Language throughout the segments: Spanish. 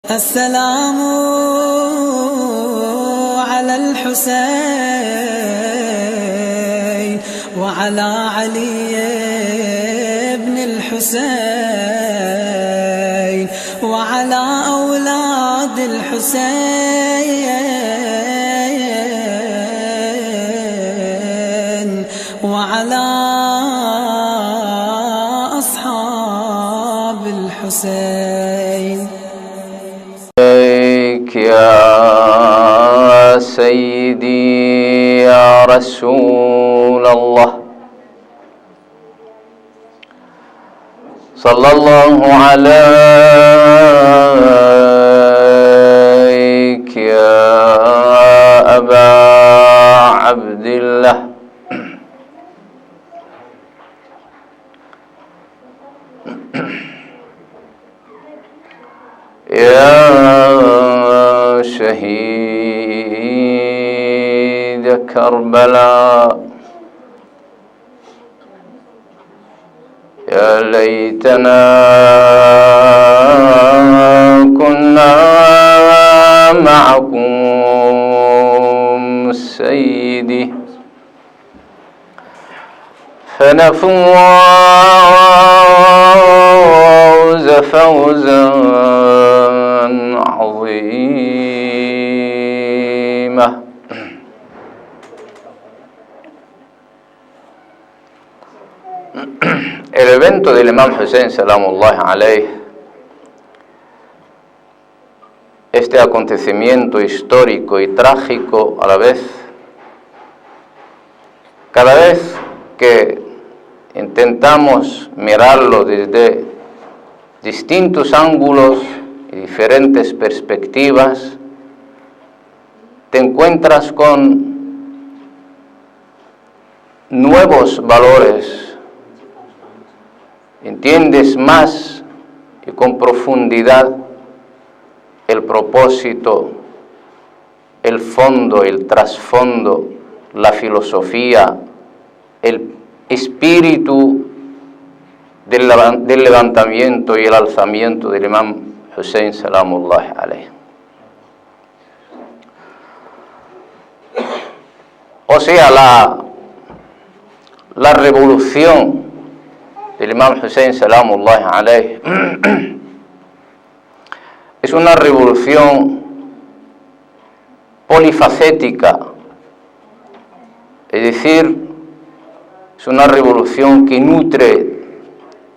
السلام على الحسين وعلى علي بن الحسين وعلى أولاد الحسين وعلى أصحاب الحسين. يا سيدي يا رسول الله صلى الله عليك يا أبا عبد الله يا شهيد كربلاء يا ليتنا كنا معكم سيدي فنفوز فوزا عظيمة. El evento del Imam Hussein Salamullah alayh, este acontecimiento histórico y trágico a la vez, cada vez que intentamos mirarlo desde distintos ángulos y diferentes perspectivas, te encuentras con nuevos valores, entiendes más y con profundidad el propósito, el fondo, el trasfondo, la filosofía, el espíritu del levantamiento y el alzamiento del Imam Hussein Salamullah alayh. O sea, la revolución del Imam Hussein Salamullah alayh es una revolución polifacética, es decir, es una revolución que nutre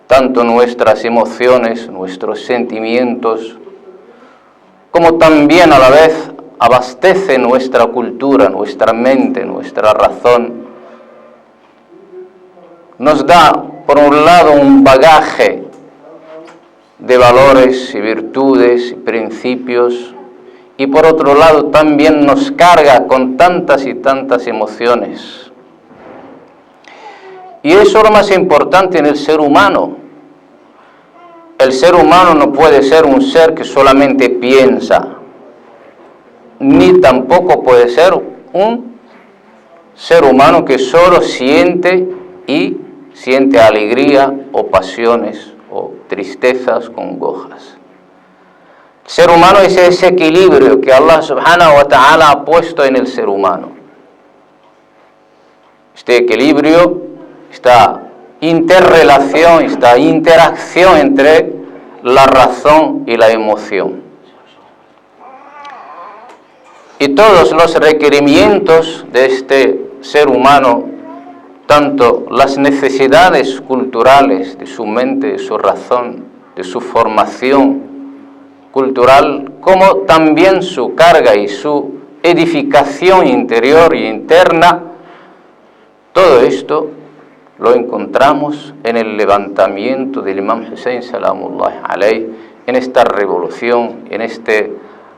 tanto nuestras emociones, nuestros sentimientos, como también a la vez abastece nuestra cultura, nuestra mente, nuestra razón. Nos da, por un lado, un bagaje de valores y virtudes y principios, y por otro lado también nos carga con tantas y tantas emociones. Y eso es lo más importante en el ser humano. El ser humano no puede ser un ser que solamente piensa, ni tampoco puede ser un ser humano que solo siente alegría o pasiones o tristezas, congojas. El ser humano es ese equilibrio que Allah subhanahu wa ta'ala ha puesto en el ser humano. Este equilibrio, esta interrelación, esta interacción entre la razón y la emoción. Y todos los requerimientos de este ser humano, tanto las necesidades culturales de su mente, de su razón, de su formación cultural, como también su carga y su edificación interior y interna, todo esto lo encontramos en el levantamiento del Imam Hussein Salamullah alayh, en esta revolución, en este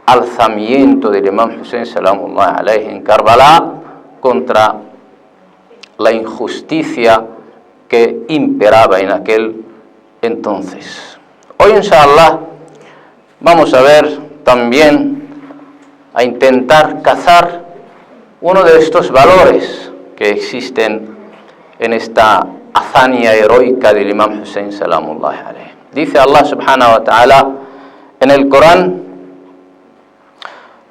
alzamiento del Imam Hussein Salamullah alayh en Karbala contra la injusticia que imperaba en aquel entonces. Hoy, inshallah, vamos a ver también, a intentar cazar uno de estos valores que existen en esta hazaña heroica del Imam Hussein Salamullah alayh. Dice Allah subhanahu wa ta'ala en el Corán: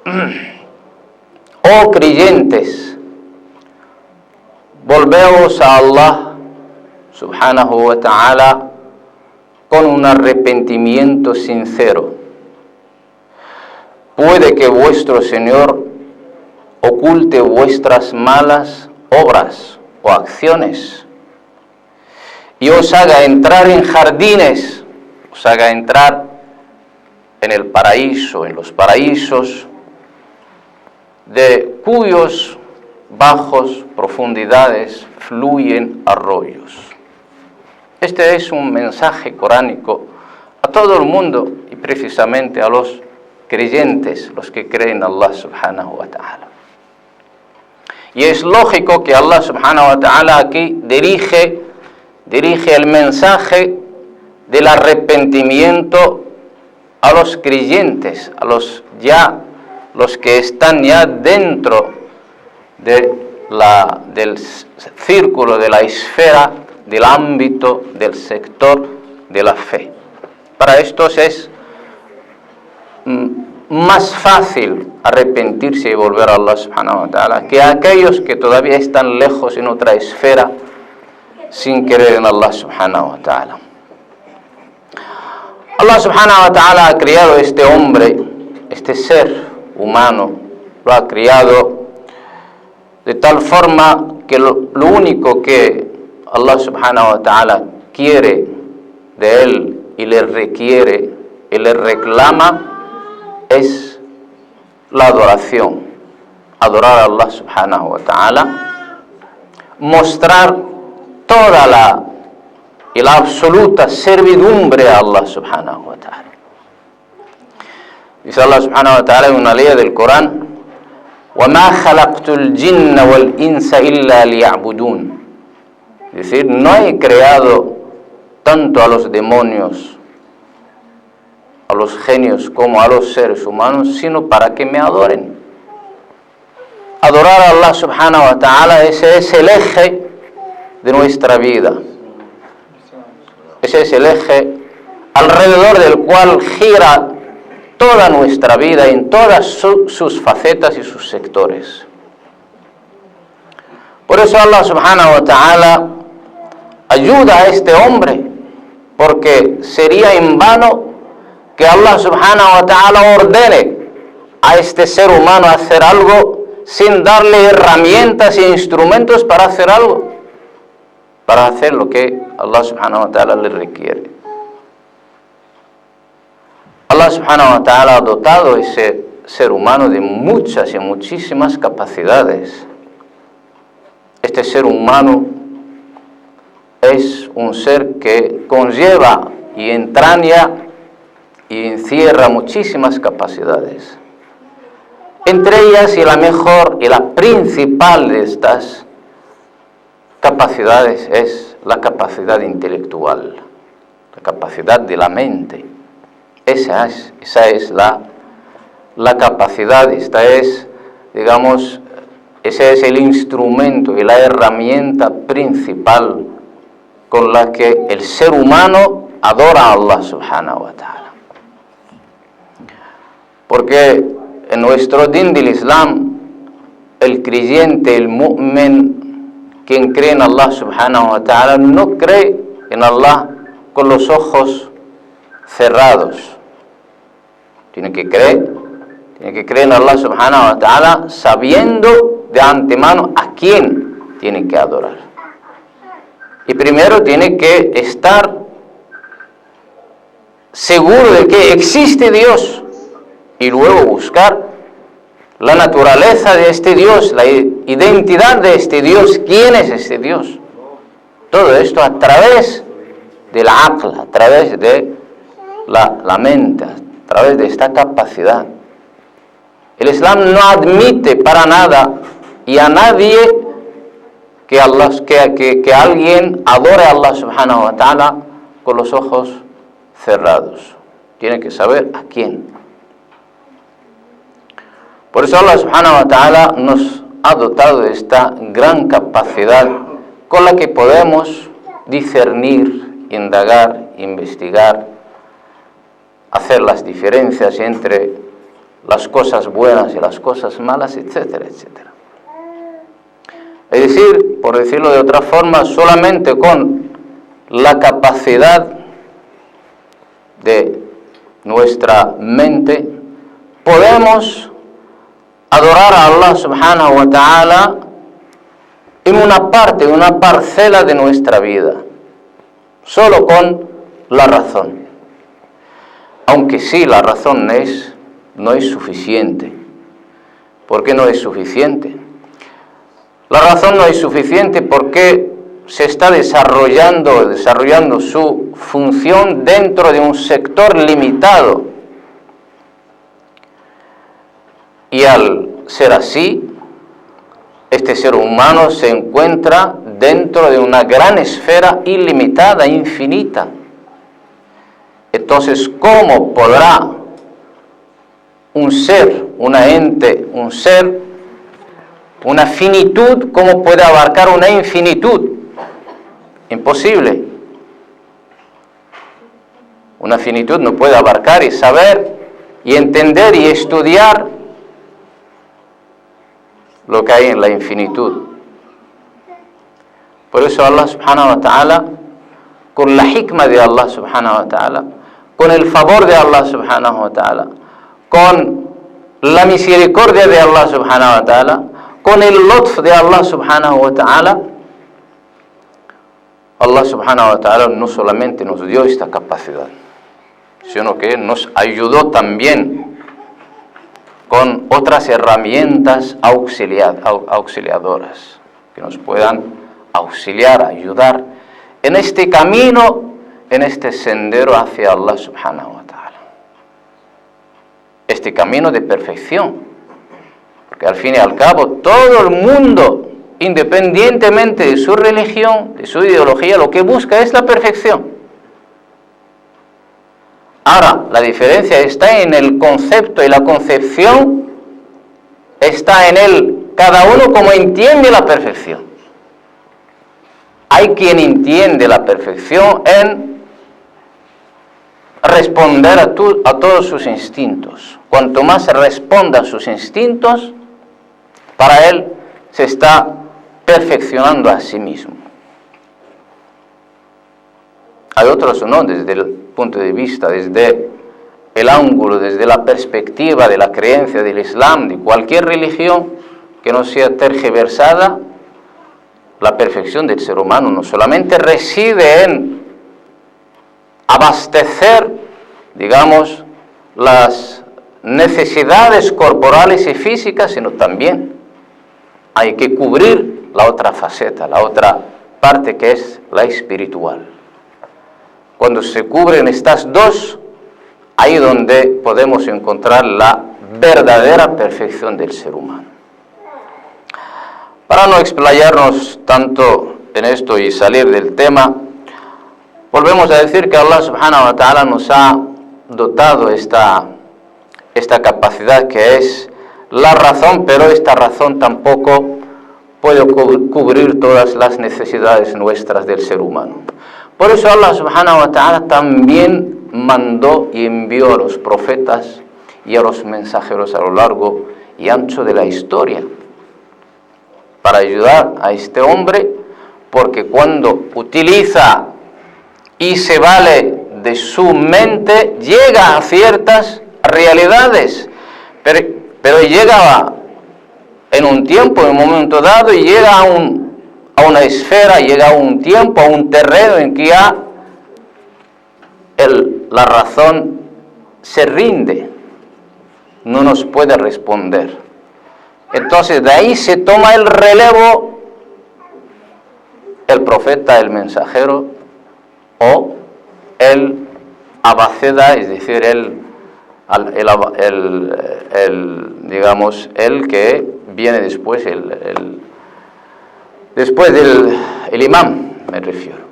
oh creyentes, volveos a Allah subhanahu wa ta'ala con un arrepentimiento sincero. Puede que vuestro Señor oculte vuestras malas obras o acciones y os haga entrar en jardines, os haga entrar en el paraíso, en los paraísos de cuyos bajos profundidades fluyen arroyos. Este es un mensaje coránico a todo el mundo y precisamente a los creyentes, los que creen en Allah subhanahu wa ta'ala. Y es lógico que Allah subhanahu wa ta'ala aquí dirige el mensaje del arrepentimiento a los creyentes, a los que están ya dentro del círculo, de la esfera, del ámbito, del sector de la fe. Para estos es más fácil arrepentirse y volver a Allah subhanahu wa ta'ala que a aquellos que todavía están lejos en otra esfera sin creer en Allah subhanahu wa ta'ala. Allah subhanahu wa ta'ala ha creado este hombre, este ser humano, lo ha creado de tal forma que lo único que Allah subhanahu wa ta'ala quiere de él y le requiere y le reclama es la adoración, adorar a Allah subhanahu wa ta'ala, mostrar toda la absoluta servidumbre a Allah subhanahu wa ta'ala. Dice Allah subhanahu wa ta'ala en una ley del Corán: وَمَا خَلَقْتُ الْجِنَّ وَالْإِنسَ إِلَّا لِيَعْبُدُونَ. Es decir, no he creado tanto a los demonios, a los genios como a los seres humanos, sino para que me adoren. Adorar a Allah subhanahu wa ta'ala, ese es el eje de nuestra vida. Ese es el eje alrededor del cual gira toda nuestra vida en todas sus facetas y sus sectores. Por eso Allah subhanahu wa ta'ala ayuda a este hombre, porque sería en vano que Allah subhanahu wa ta'ala ordene a este ser humano hacer algo sin darle herramientas e instrumentos para hacer algo, para hacer lo que Allah subhanahu wa ta'ala le requiere. Allah subhanahu wa ta'ala ha dotado a ese ser humano de muchas y muchísimas capacidades. Este ser humano es un ser que conlleva y entraña y encierra muchísimas capacidades. Entre ellas, y la mejor y la principal de estas capacidades es la capacidad intelectual, la capacidad de la mente. Esa es la capacidad, ese es el instrumento y la herramienta principal con la que el ser humano adora a Allah subhanahu wa ta'ala. Porque en nuestro din del Islam, el creyente, el mu'min, quien cree en Allah subhanahu wa ta'ala, no cree en Allah con los ojos cerrados. Tiene que creer en Allah subhanahu wa ta'ala sabiendo de antemano a quién tiene que adorar. Y primero tiene que estar seguro de que existe Dios y luego buscar la naturaleza de este Dios, la identidad de este Dios, quién es este Dios. Todo esto a través del aql, a través de la mente, a través de esta capacidad. El Islam no admite para nada y a nadie que alguien adore a Allah subhanahu wa ta'ala con los ojos cerrados. Tiene que saber a quién. Por eso Allah subhanahu wa ta'ala nos ha dotado de esta gran capacidad con la que podemos discernir, indagar, investigar, hacer las diferencias entre las cosas buenas y las cosas malas, etcétera, etcétera. Es decir, por decirlo de otra forma, solamente con la capacidad de nuestra mente podemos adorar a Allah subhanahu wa ta'ala en una parte, una parcela de nuestra vida, solo con la razón. Aunque sí, la razón no es suficiente. ¿Por qué no es suficiente? La razón no es suficiente porque se está desarrollando su función dentro de un sector limitado. Y al ser así, este ser humano se encuentra dentro de una gran esfera ilimitada, infinita. Entonces, ¿cómo podrá un ser, una ente, un ser, una finitud, cómo puede abarcar una infinitud? Imposible. Una finitud no puede abarcar y saber y entender y estudiar lo que hay en la infinitud. Por eso Allah subhanahu wa ta'ala, con la hikmah de Allah subhanahu wa ta'ala, con el favor de Allah subhanahu wa ta'ala, con la misericordia de Allah subhanahu wa ta'ala, con el lutf de Allah subhanahu wa ta'ala, Allah subhanahu wa ta'ala no solamente nos dio esta capacidad, sino que nos ayudó también con otras herramientas auxiliadoras que nos puedan auxiliar, ayudar en este camino, en este sendero hacia Allah subhanahu wa ta'ala. Este camino de perfección, porque al fin y al cabo todo el mundo, independientemente de su religión, de su ideología, lo que busca es la perfección. Ahora, la diferencia está en el concepto y la concepción está en cada uno como entiende la perfección. Hay quien entiende la perfección en responder a todos sus instintos. Cuanto más responda a sus instintos, para él se está perfeccionando a sí mismo. Hay otros no, desde el punto de vista, desde el ángulo, desde la perspectiva de la creencia del Islam, de cualquier religión que no sea tergiversada, la perfección del ser humano no solamente reside en abastecer, digamos, las necesidades corporales y físicas, sino también hay que cubrir la otra faceta, la otra parte que es la espiritual. Cuando se cubren estas dos, ahí donde podemos encontrar la verdadera perfección del ser humano. Para no explayarnos tanto en esto y salir del tema, volvemos a decir que Allah subhanahu wa ta'ala nos ha dotado esta capacidad que es la razón, pero esta razón tampoco puede cubrir todas las necesidades nuestras del ser humano. Por eso Allah subhanahu wa ta'ala también mandó y envió a los profetas y a los mensajeros a lo largo y ancho de la historia para ayudar a este hombre, porque cuando utiliza y se vale de su mente, llega a ciertas realidades, pero llega en un tiempo, en un momento dado, y llega a una esfera, llega a un tiempo, a un terreno en que ya la razón se rinde, no nos puede responder. Entonces de ahí se toma el relevo el profeta, el mensajero o el abaceda, es decir, digamos, el que viene después, después del imán, me refiero.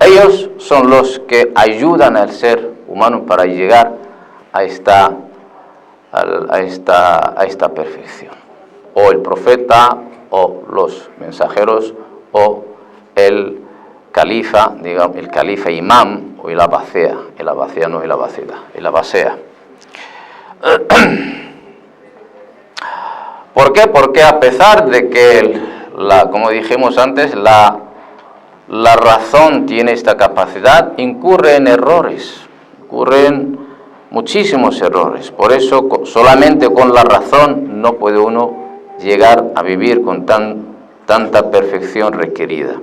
Ellos son los que ayudan al ser humano para llegar a esta perfección. O el profeta, o los mensajeros, o el califa, digamos, el califa imam, o el abacea no el abaceda, el abacea. ¿Por qué? Porque a pesar de que, como dijimos antes, la razón tiene esta capacidad, incurre en errores, incurren muchísimos errores. Por eso, solamente con la razón no puede uno llegar a vivir con tanta perfección requerida.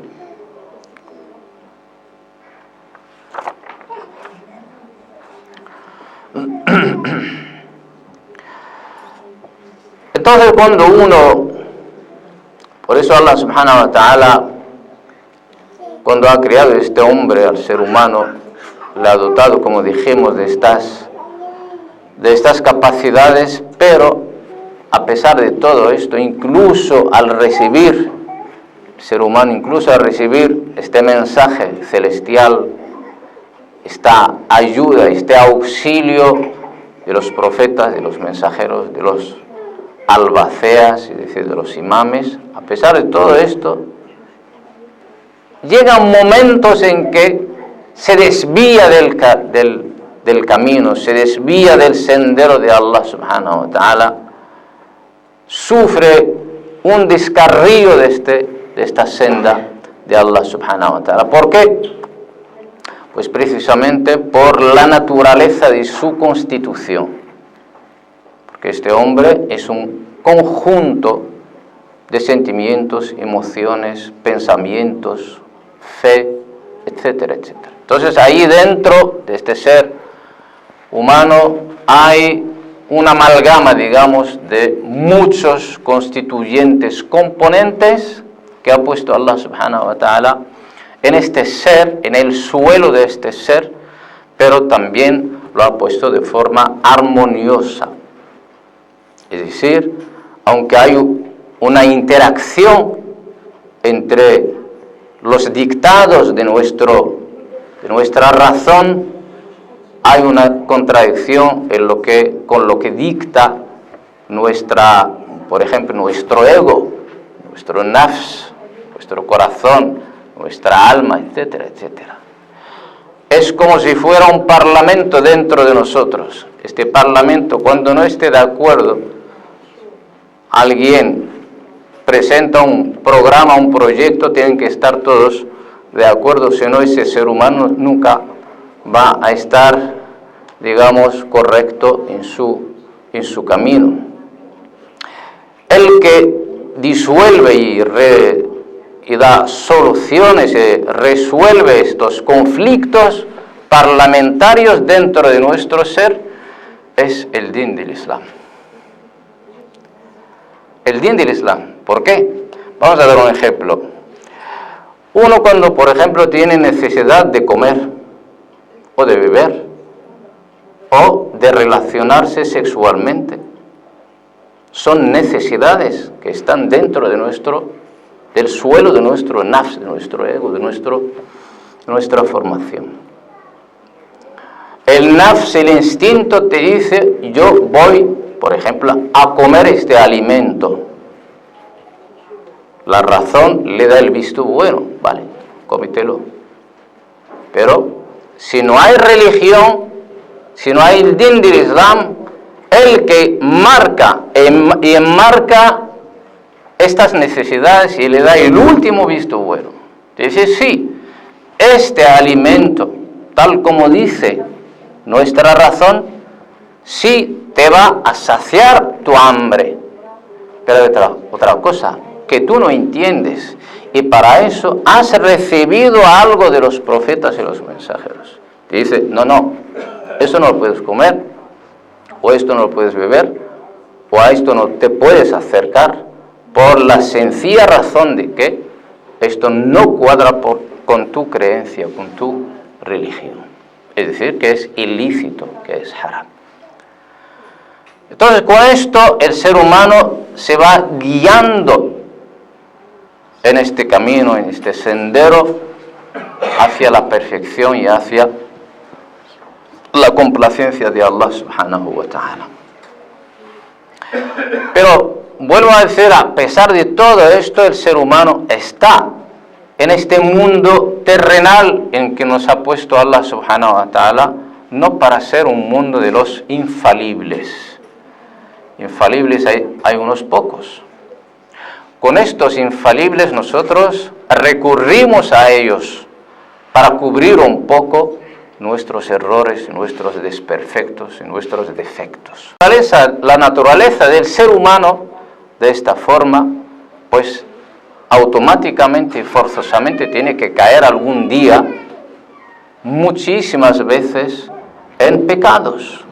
Entonces, cuando uno, por eso Allah subhanahu wa ta'ala, cuando ha creado este hombre, al ser humano, le ha dotado, como dijimos, de estas capacidades, pero a pesar de todo esto, incluso al recibir, el ser humano, incluso al recibir este mensaje celestial, esta ayuda, este auxilio de los profetas, de los mensajeros, de los albaceas, es decir, de los imames, a pesar de todo esto, llegan momentos en que se desvía del camino, se desvía del sendero de Allah subhanahu wa ta'ala, sufre un descarrío de esta senda de Allah subhanahu wa ta'ala. ¿Por qué? Pues precisamente por la naturaleza de su constitución. Porque este hombre es un conjunto de sentimientos, emociones, pensamientos, fe, etcétera, etcétera. Entonces ahí dentro de este ser humano hay una amalgama, digamos, de muchos constituyentes, componentes que ha puesto Allah subhanahu wa ta'ala en este ser, en el suelo de este ser, pero también lo ha puesto de forma armoniosa. Es decir, aunque hay una interacción entre los dictados de nuestra razón, hay una contradicción con lo que dicta por ejemplo, nuestro ego, nuestro nafs, nuestro corazón, nuestra alma, etcétera, etcétera. Es como si fuera un parlamento dentro de nosotros. Este parlamento, cuando no esté de acuerdo, alguien presenta un programa, un proyecto, tienen que estar todos de acuerdo, si no ese ser humano nunca va a estar, digamos, correcto en su camino. El que disuelve y da soluciones y resuelve estos conflictos parlamentarios dentro de nuestro ser es el din del Islam. El din del Islam. ¿Por qué? Vamos a dar un ejemplo. Uno cuando, por ejemplo, tiene necesidad de comer o de beber o de relacionarse sexualmente, son necesidades que están dentro del suelo de nuestro nafs, de nuestro ego, de nuestra formación. El nafs, el instinto te dice, yo voy, por ejemplo, a comer este alimento. La razón le da el visto bueno, vale, cómetelo. Pero si no hay religión, si no hay el din del Islam, el que marca y enmarca estas necesidades y le da el último visto bueno. Dice, sí, este alimento, tal como dice nuestra razón, sí te va a saciar tu hambre. Pero otra cosa que tú no entiendes, y para eso has recibido algo de los profetas y los mensajeros. Te dice, no, eso no lo puedes comer, o esto no lo puedes beber, o a esto no te puedes acercar, por la sencilla razón de que esto no cuadra con tu creencia, con tu religión. Es decir, que es ilícito, que es haram. Entonces, con esto el ser humano se va guiando en este camino, en este sendero, hacia la perfección y hacia la complacencia de Allah subhanahu wa ta'ala. Pero vuelvo a decir, a pesar de todo esto, el ser humano está en este mundo terrenal en que nos ha puesto Allah subhanahu wa ta'ala, no para ser un mundo de los infalibles, infalibles hay unos pocos. Con estos infalibles nosotros recurrimos a ellos para cubrir un poco nuestros errores, nuestros desperfectos y nuestros defectos. La naturaleza del ser humano, de esta forma, pues automáticamente y forzosamente tiene que caer algún día, muchísimas veces, en pecados.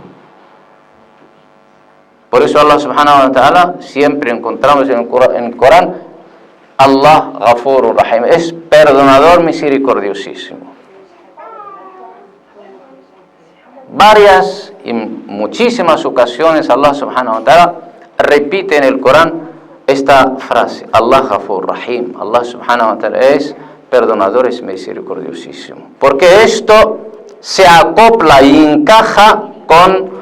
Por eso Allah subhanahu wa ta'ala, siempre encontramos en el Corán, Allah Ghafurur Rahim, es perdonador misericordiosísimo. Varias y muchísimas ocasiones Allah subhanahu wa ta'ala repite en el Corán esta frase, Allah Ghafur Rahim, Allah subhanahu wa ta'ala es perdonador, es misericordiosísimo. Porque esto se acopla y encaja con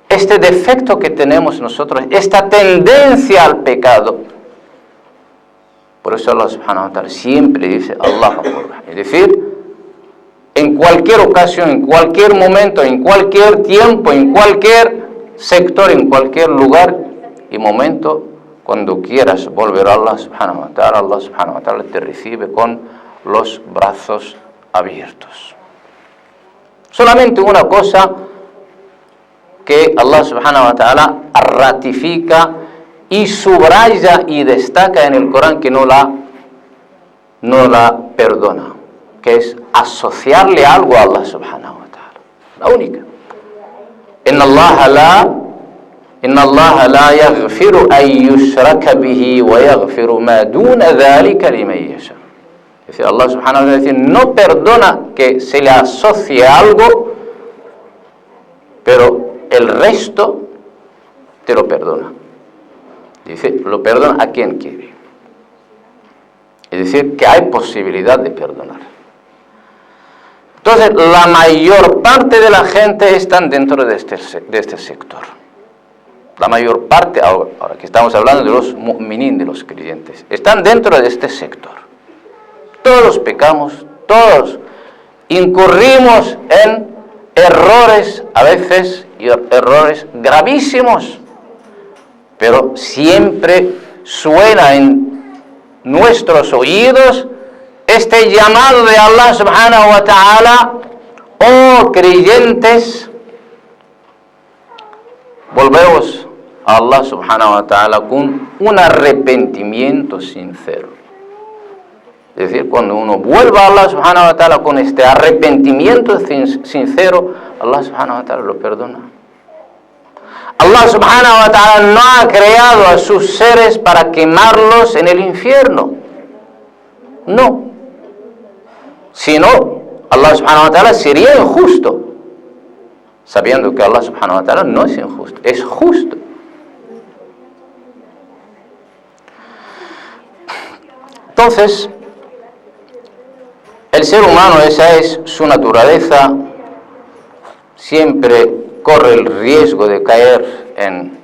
este defecto que tenemos nosotros, esta tendencia al pecado. Por eso Allah subhanahu wa ta'ala siempre dice Allah Ghafur Rahim. Es decir, en cualquier ocasión, en cualquier momento, en cualquier tiempo, en cualquier sector, en cualquier lugar y momento, cuando quieras volver a Allah subhanahu wa ta'ala te recibe con los brazos abiertos. Solamente una cosa que Allah subhanahu wa ta'ala ratifica y subraya y destaca en el Corán que no la perdona, que es asociarle algo a Allah subhanahu wa ta'ala. La única. Inna Allah la yaghfiru an yushraka bihi wa yaghfiru ma duna dhalika liman yasha. Es decir, Allah subhanahu wa ta'ala no perdona que se le asocie algo, pero el resto te lo perdona. Dice, lo perdona a quien quiere. Es decir, que hay posibilidad de perdonar. Entonces, la mayor parte de la gente están dentro de este sector. La mayor parte, ahora que estamos hablando de los mu'minin, de los creyentes, están dentro de este sector. Todos pecamos, todos incurrimos en errores, a veces errores gravísimos, pero siempre suena en nuestros oídos este llamado de Allah subhanahu wa ta'ala: oh creyentes, volvemos a Allah subhanahu wa ta'ala con un arrepentimiento sincero. Es decir, cuando uno vuelve a Allah subhanahu wa ta'ala con este arrepentimiento sincero, Allah subhanahu wa ta'ala lo perdona. Allah subhanahu wa ta'ala no ha creado a sus seres para quemarlos en el infierno. No. Si no, Allah subhanahu wa ta'ala sería injusto, sabiendo que Allah subhanahu wa ta'ala no es injusto, es justo. Entonces, el ser humano, esa es su naturaleza, siempre corre el riesgo de caer en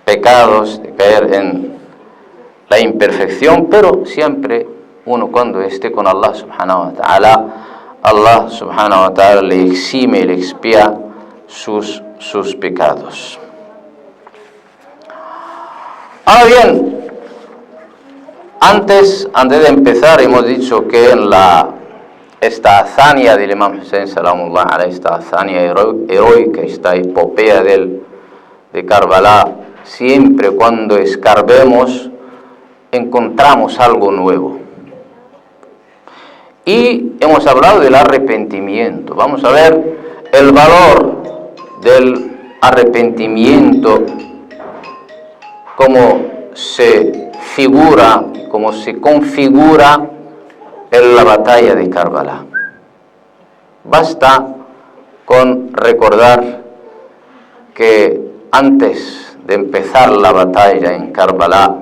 pecados, de caer en la imperfección, pero siempre uno cuando esté con Allah subhanahu wa ta'ala, Allah subhanahu wa ta'ala le exime y le expía sus pecados. Ahora bien, antes de empezar hemos dicho que en esta hazaña del Imam Hussein salamullah alayhi, esta hazaña heroica, esta epopeya de Karbala, siempre cuando escarbemos encontramos algo nuevo. Y hemos hablado del arrepentimiento. Vamos a ver el valor del arrepentimiento, cómo se figura, cómo se configura en la batalla de Karbala. Basta con recordar que antes de empezar la batalla en Karbala,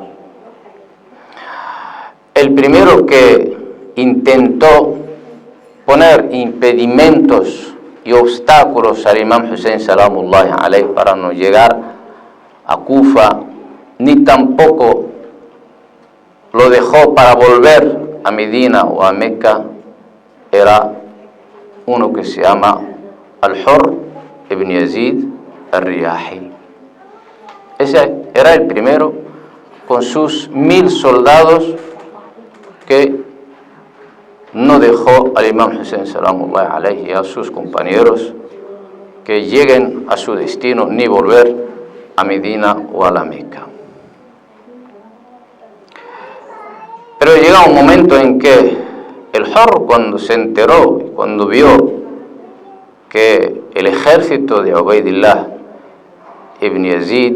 el primero que intentó poner impedimentos y obstáculos al Imam Hussein salamullah alayhi para no llegar a Kufa, ni tampoco lo dejó para volver a Medina o a Meca, era uno que se llama Al-Hurr ibn Yazid al-Riyahi. Ese era el primero, con sus 1000 soldados, que no dejó al imam Hussein salamullahi alayhi y a sus compañeros que lleguen a su destino ni volver a Medina o a la Meca. Pero llega un momento en que el Hurr, cuando se enteró, cuando vio que el ejército de Ubaydillah ibn Yazid,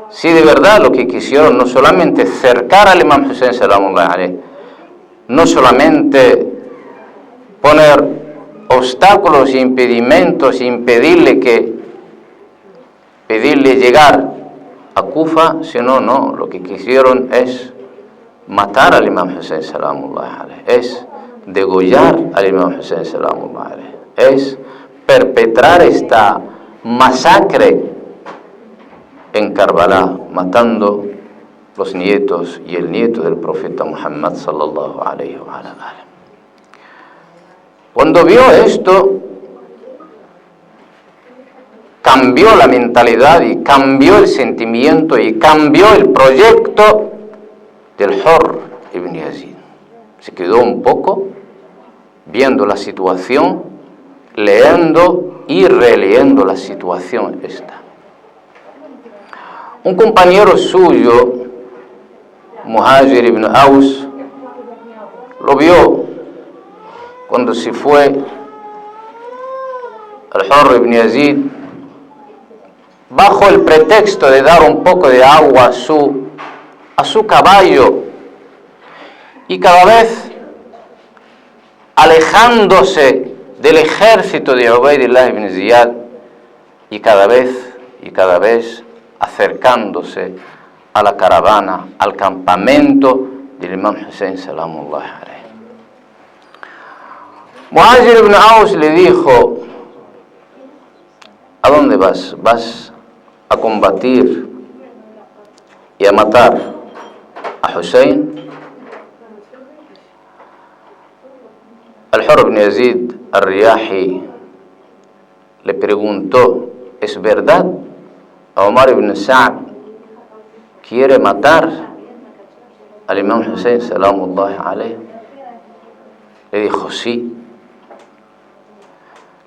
si de verdad lo que quisieron no solamente cercar al imam Hussein salamullahi alayhi, no solamente poner obstáculos e impedimentos, pedirle llegar a Kufa, sino no, lo que quisieron es matar al imam Hussein salamullahi alayhi, es degollar al imam Hussein salamullahi alayhi, es perpetrar esta masacre en Karbala, matando los nietos y el nieto del profeta Muhammad sallallahu alayhi wa sallam. Cuando vio esto, cambió la mentalidad y cambió el sentimiento y cambió el proyecto del Hurr ibn Yazid. Se quedó un poco viendo la situación, leyendo y releyendo la situación esta. Un compañero suyo, Muhajir ibn Aus, lo vio cuando se fue al Hurr ibn Yazid, bajo el pretexto de dar un poco de agua a su caballo, y cada vez alejándose del ejército de Ubaydillah ibn Ziyad, y cada vez acercándose a la caravana, al campamento del imam Hussein salamullahi alayhi. Muhajir ibn Aus le dijo: ¿a dónde vas? ¿Vas a combatir y a matar a Hussein? Al-Hurr ibn Yazid al-Riyahi le preguntó: ¿es verdad? Omar ibn Sa'd quiere matar al imam Hussein salamullahi alayhi. Le dijo: sí.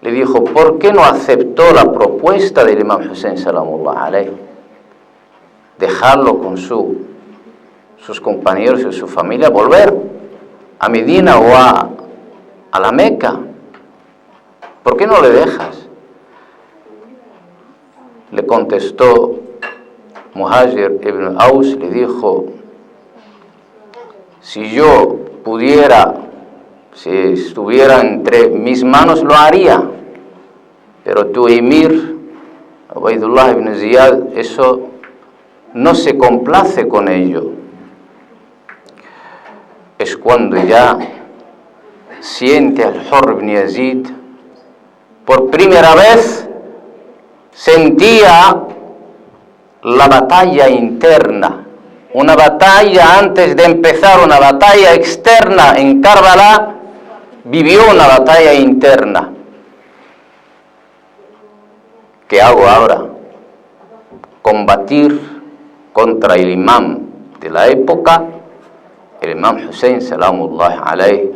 Le dijo: ¿por qué no aceptó la propuesta del imam Hussein salamullahi alayhi? Dejarlo con sus compañeros y su familia, volver a Medina o a la Meca. ¿Por qué no le dejas? Le contestó Muhajir ibn Aus, le dijo: si yo pudiera, si estuviera entre mis manos, lo haría, pero tu emir, Ubaydullah ibn Ziyad, eso no se complace con ello. Es cuando ya siente al Hurr ibn Yazid, por primera vez sentía la batalla interna, una batalla antes de empezar, una batalla externa en Karbala, vivió una batalla interna. ¿Qué hago ahora? Combatir contra el imam de la época, el imam Hussein salamullahi alayhi,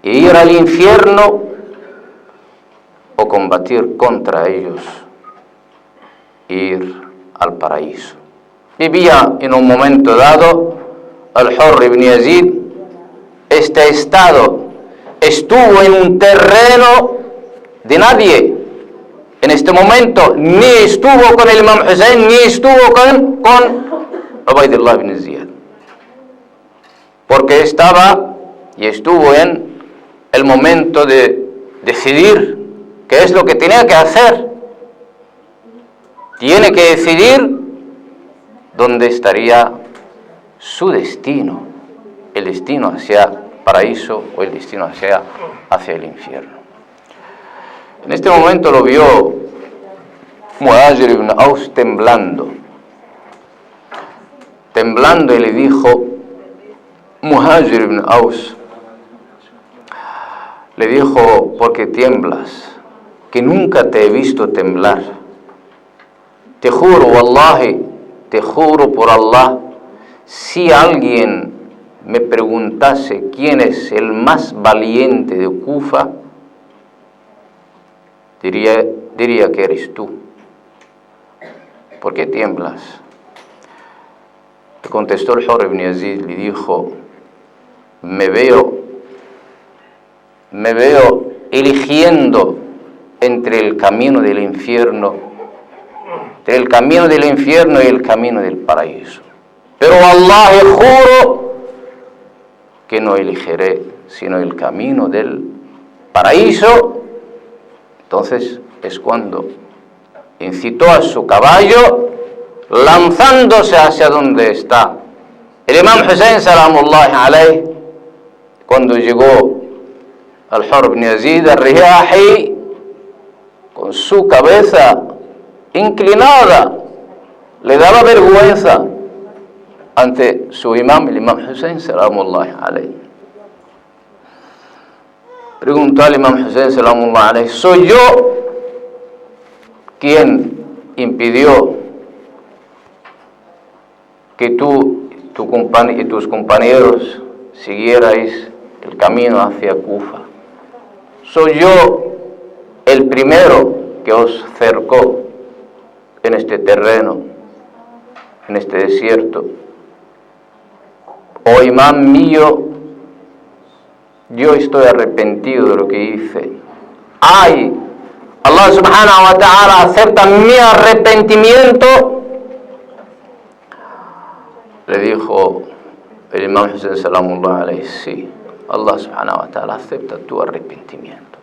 e ir al infierno, o combatir contra ellos, ir al paraíso. Vivía en un momento dado al-Hurr ibn Yazid este estado, estuvo en un terreno de nadie. En este momento ni estuvo con el imam Hussein, ni estuvo con Ubaydullah ibn Ziyad, porque estaba y estuvo en el momento de decidir qué es lo que tenía que hacer. Tiene que decidir dónde estaría su destino, el destino hacia paraíso o el destino hacia el infierno. En este momento lo vio Muhajir ibn Aus temblando, y le dijo: Muhajir ibn Aus, le dijo: ¿por qué tiemblas? Que nunca te he visto temblar. te juro, wallahi, te juro por Allah, si alguien me preguntase quién es el más valiente de Kufa, diría que eres tú. ¿Por qué tiemblas? Le contestó el Hurr ibn Yazid, le dijo, me veo eligiendo entre el camino del infierno y el camino del paraíso. Pero wallahi juro que no elegiré sino el camino del paraíso. Entonces es cuando incitó a su caballo, lanzándose hacia donde está el Imam Hussein salamullahi alayhi. Cuando llegó al Hurr ibn Yazid al-Riyahi, con su cabeza inclinada, le daba vergüenza ante su imam, el Imam Hussein salamullahi alayhi. Preguntó al Imam Hussein salamullahi alayhi, ¿soy yo quien impidió que tú y tus compañeros siguierais el camino hacia Kufa? ¿Soy yo el primero que os cercó en este terreno, en este desierto? Oh imam mío, yo estoy arrepentido de lo que hice. ¡Ay! Allah subhanahu wa ta'ala acepta mi arrepentimiento. Le dijo el Imam Hussein salamullahi alayhi, sí, Allah subhanahu wa ta'ala acepta tu arrepentimiento.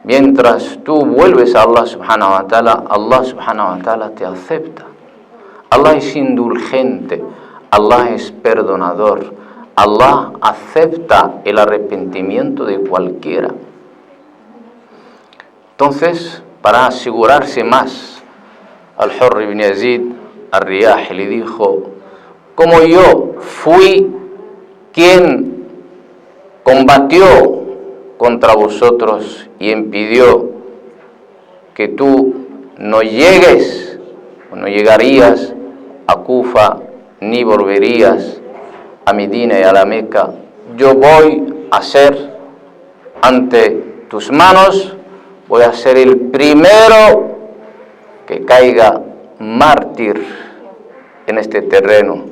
Mientras tú vuelves a Allah subhanahu wa ta'ala te acepta. Allah es indulgente, Allah es perdonador, Allah acepta el arrepentimiento de cualquiera. Entonces, para asegurarse más, al Hurr ibn Yazid al-Riyahi le dijo, como yo fui quien combatió contra vosotros y impidió que tú no llegues o no llegarías a Kufa ni volverías a Medina y a la Meca, yo voy a ser ante tus manos, voy a ser el primero que caiga mártir en este terreno,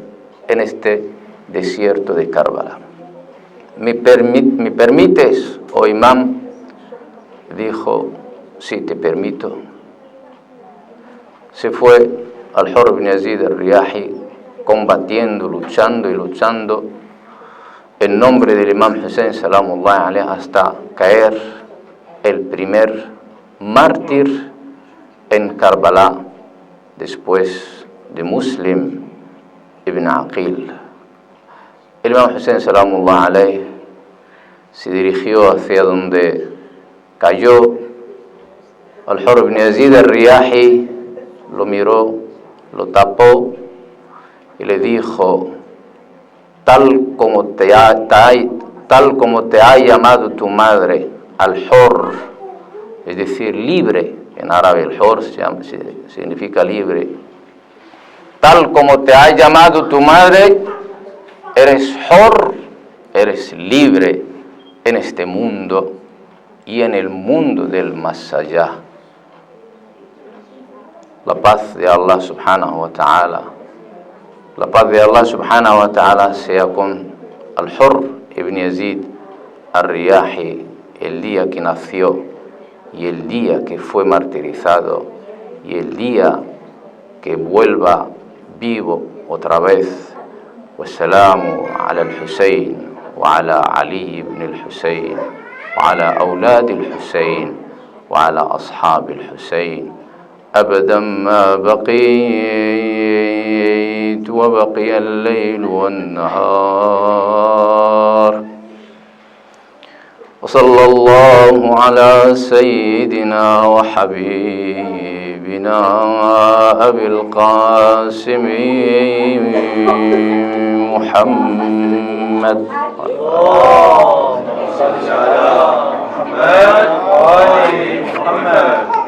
en este desierto de Karbala. ¿Me permites, oh imam? Dijo, sí, te permito. Se fue al Hurr ibn Yazid al-Riyahi combatiendo, luchando en nombre del Imam Hussein salamullahi alayhi, hasta caer el primer mártir en Karbala después de Muslim ibn Aqil. El Imam Hussein salamullahi alayhi se dirigió hacia donde cayó al Hurr ibn Yazid al-Riyahi, lo miró, lo tapó y le dijo, tal como te ha llamado tu madre, al-Hurr, es decir, libre, en árabe el Hurr significa libre, tal como te ha llamado tu madre, eres Hurr, eres libre en este mundo y en el mundo del más allá. La paz de Allah subhanahu wa ta'ala, la paz de Allah subhanahu wa ta'ala sea con al-Hurr ibn Yazid al-Riyahi, el día que nació y el día que fue martirizado y el día que vuelva vivo otra vez. Wassalamu ala al-Husayn wa ala Ali ibn al-Husayn wa ala awlad al-Husayn wa ala ashab al-Husayn أبدا ما بقيت وبقي الليل والنهار وصلى الله على سيدنا وحبيبنا أبي القاسم محمد اللهم صل على محمد وآل محمد